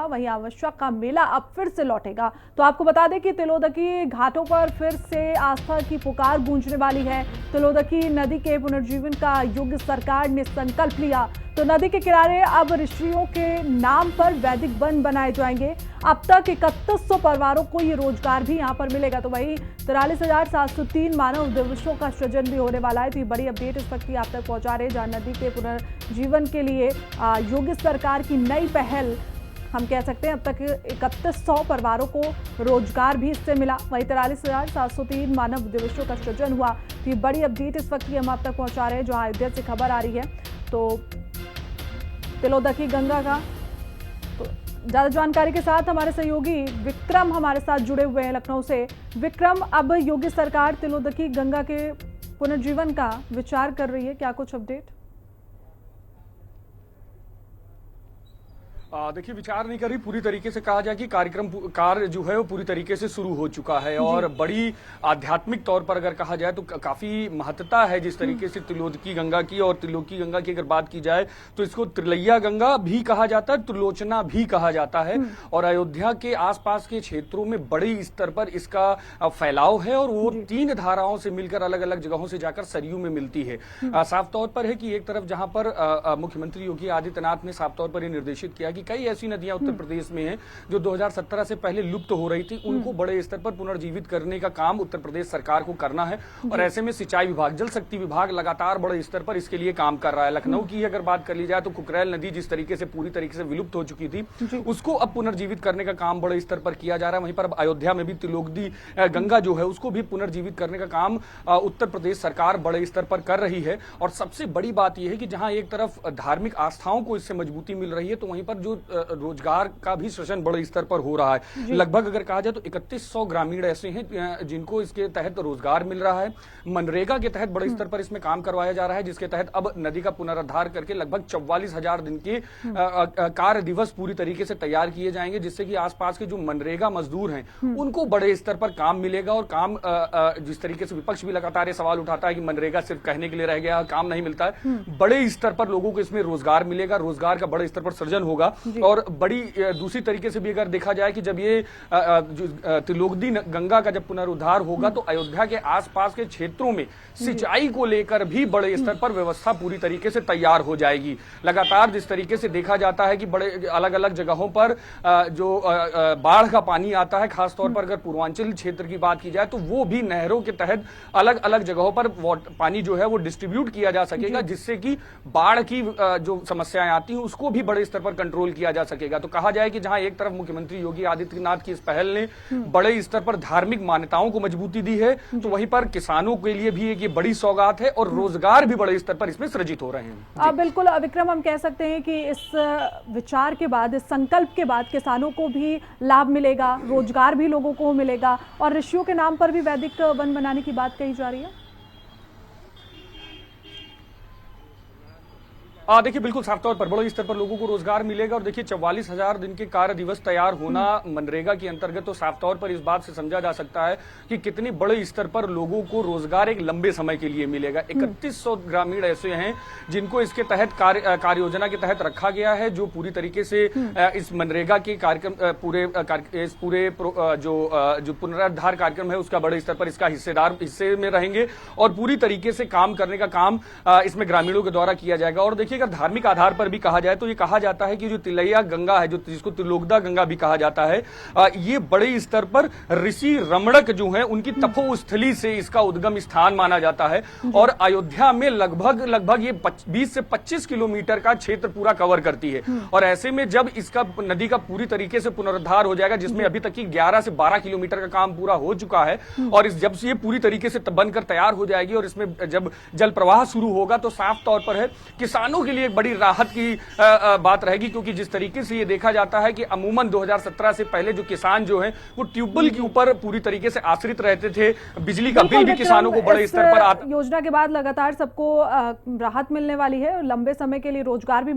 वहीं आवश्यक का मेला अब फिर से लौटेगा। तो आपको बता दें कि तिलोदकी घाटों पर फिर से आस्था की पुकार गूंजने वाली है। तिलोदकी नदी के पुनर्जीवन का योगी सरकार ने संकल्प लिया। तो नदी के किनारे अब ऋषियों के नाम पर वैदिक वन बनाए जाएंगे। अब तक 3100 परिवारों को ये रोजगार भी यहां पर मिलेगा। तो वहीं 43,703 मानव दिवसों का सृजन भी होने वाला है। तो ये बड़ी अपडेट इस वक्त आप तक पहुंचा रहे हैं, जहां नदी के पुनर्जीवन के लिए योगी सरकार की नई पहल हम कह सकते हैं। अब तक 3100 परिवारों को रोजगार भी इससे मिला। वहीं 43,703 मानव दिवसों का सृजन हुआ। तो ये बड़ी अपडेट इस वक्त हम आप तक पहुंचा रहे हैं, जो अयोध्या से खबर आ रही है। तो तिलोदकी गंगा का तो ज्यादा जानकारी के साथ हमारे सहयोगी विक्रम हमारे साथ जुड़े हुए हैं लखनऊ से। विक्रम, अब योगी सरकार तिलोदकी गंगा के पुनर्जीवन का विचार कर रही है, क्या कुछ अपडेट? देखिए, विचार नहीं करी, पूरी तरीके से कहा जाए कि कार्य जो है वो पूरी तरीके से शुरू हो चुका है। और बड़ी आध्यात्मिक तौर पर अगर कहा जाए तो काफी महत्ता है जिस तरीके से तिलोदकी गंगा की। और तिलोकी गंगा की अगर बात की जाए तो इसको त्रिलैया गंगा भी कहा जाता है, त्रिलोचना भी कहा जाता है। और अयोध्या के आसपास के क्षेत्रों में बड़ी स्तर पर इसका फैलाव है और वो 3 धाराओं से मिलकर अलग अलग जगहों से जाकर सरयू में मिलती है। साफ तौर पर है कि एक तरफ जहां पर मुख्यमंत्री योगी आदित्यनाथ ने साफ तौर पर यह निर्देशित किया कि कई ऐसी नदियां उत्तर प्रदेश में हैं जो 2017 से पहले लुप्त हो रही थी, उनको बड़े स्तर पर पुनर्जीवित करने का काम उत्तर प्रदेश सरकार को करना है। और ऐसे में सिंचाई विभाग, जल शक्ति विभाग लगातार बड़े स्तर पर इसके लिए काम कर रहा है। लखनऊ की अगर बात कर ली जाए तो कुकरेल नदी जिस तरीके से पूरी तरीके से विलुप्त हो चुकी थी, उसको अब पुनर्जीवित करने का काम बड़े स्तर पर किया जा रहा है। वहीं पर अब अयोध्या में भी तिलोदकी गंगा जो है उसको भी पुनर्जीवित करने का काम उत्तर प्रदेश सरकार बड़े स्तर पर कर रही है। और सबसे बड़ी बात यह है कि जहां एक तरफ धार्मिक आस्थाओं को इससे मजबूती मिल रही है, तो वहीं पर जो रोजगार का भी सृजन बड़े स्तर पर हो रहा है। लगभग अगर कहा जाए तो 3100 ग्रामीण ऐसे हैं जिनको इसके तहत रोजगार मिल रहा है। मनरेगा के तहत बड़े स्तर पर इसमें काम करवाया जा रहा है, जिसके तहत अब नदी का पुनरुद्धार करके लगभग 44,000 दिन के कार्य दिवस पूरी तरीके से तैयार किए जाएंगे, जिससे कि आसपास के जो मनरेगा मजदूर हैं उनको बड़े स्तर पर काम मिलेगा। और काम जिस तरीके से विपक्ष भी लगातार ये सवाल उठाता है कि मनरेगा सिर्फ कहने के लिए रह गया, काम नहीं मिलता है, बड़े स्तर पर लोगों को इसमें रोजगार मिलेगा, रोजगार का बड़े स्तर पर सृजन होगा। और बड़ी दूसरी तरीके से भी अगर देखा जाए कि जब ये तिलोदकी गंगा का जब पुनरुद्धार होगा तो अयोध्या के आसपास के क्षेत्रों में सिंचाई को लेकर भी बड़े स्तर पर व्यवस्था पूरी तरीके से तैयार हो जाएगी। लगातार जिस तरीके से देखा जाता है कि बड़े अलग अलग जगहों पर जो बाढ़ का पानी आता है, खासतौर पर अगर पूर्वांचल क्षेत्र की बात की जाए तो वो भी नहरों के तहत अलग अलग जगहों पर पानी जो है वो डिस्ट्रीब्यूट किया जा सकेगा, जिससे कि बाढ़ की जो समस्याएं आती हैं उसको भी बड़े स्तर पर कंट्रोल किया जा सकेगा। तो कहा जाए कि जहां एक तरफ मुख्यमंत्री योगी आदित्यनाथ की इस पहल ने बड़े स्तर पर धार्मिक मान्यताओं को मजबूती दी है, तो वहीं पर किसानों के लिए भी एक ये बड़ी सौगात है और रोजगार भी बड़े स्तर पर इसमें सृजित हो रहे हैं। बिल्कुल विक्रम, हम कह सकते हैं कि इस विचार के बाद, इस संकल्प के बाद किसानों को भी लाभ मिलेगा, रोजगार भी लोगों को मिलेगा और ऋषियों के नाम पर भी वैदिक वन बनाने की बात कही जा रही है। देखिए, बिल्कुल साफ तौर पर बड़े स्तर पर लोगों को रोजगार मिलेगा। और देखिए, 44,000 दिन के कार्य दिवस तैयार होना मनरेगा के अंतर्गत, तो साफ तौर पर इस बात से समझा जा सकता है कि कितने बड़े स्तर पर लोगों को रोजगार एक लंबे समय के लिए मिलेगा। 3100 ग्रामीण ऐसे हैं जिनको इसके तहत कार्य योजना के तहत रखा गया है, जो पूरी तरीके से इस मनरेगा के कार्यक्रम पूरे जो पुनरुद्धार कार्यक्रम है उसका बड़े स्तर पर इसका हिस्से में रहेंगे और पूरी तरीके से काम करने का काम इसमें ग्रामीणों के द्वारा किया जाएगा। और देखिए, अगर धार्मिक आधार पर भी कहा जाए तो ये कहा जाता है कि जो तिलैया गंगा है, जो जिसको तिलोकदा गंगा भी कहा जाता है, ये बड़े स्तर पर ऋषि रमणक जो हैं उनकी तपोस्थली से इसका उद्गम स्थान माना जाता है। और अयोध्या में लगभग ये 20 से 25 किलोमीटर का क्षेत्र पूरा कवर करती है। और ऐसे में जब इसका नदी का पूरी तरीके से पुनरुद्धार हो जाएगा, जिसमें अभी तक की 11 से 12 किलोमीटर का काम पूरा हो चुका है, और जब से ये पूरी तरीके से बनकर तैयार हो जाएगी और इसमें जब जल प्रवाह शुरू होगा तो साफ तौर पर है किसानों के लिए एक बड़ी राहत की बात रहेगी। क्योंकि जिस तरीके से ये देखा जाता है कि अमूमन 2017 से पहले जो किसान जो हैं वो ट्यूबवेल के ऊपर पूरी तरीके से आश्रित रहते थे, बिजली का बिल भी किसानों को बड़े स्तर पर आता। योजना के बाद लगातार सबको राहत मिलने वाली है और लंबे समय के लिए रोजगार भी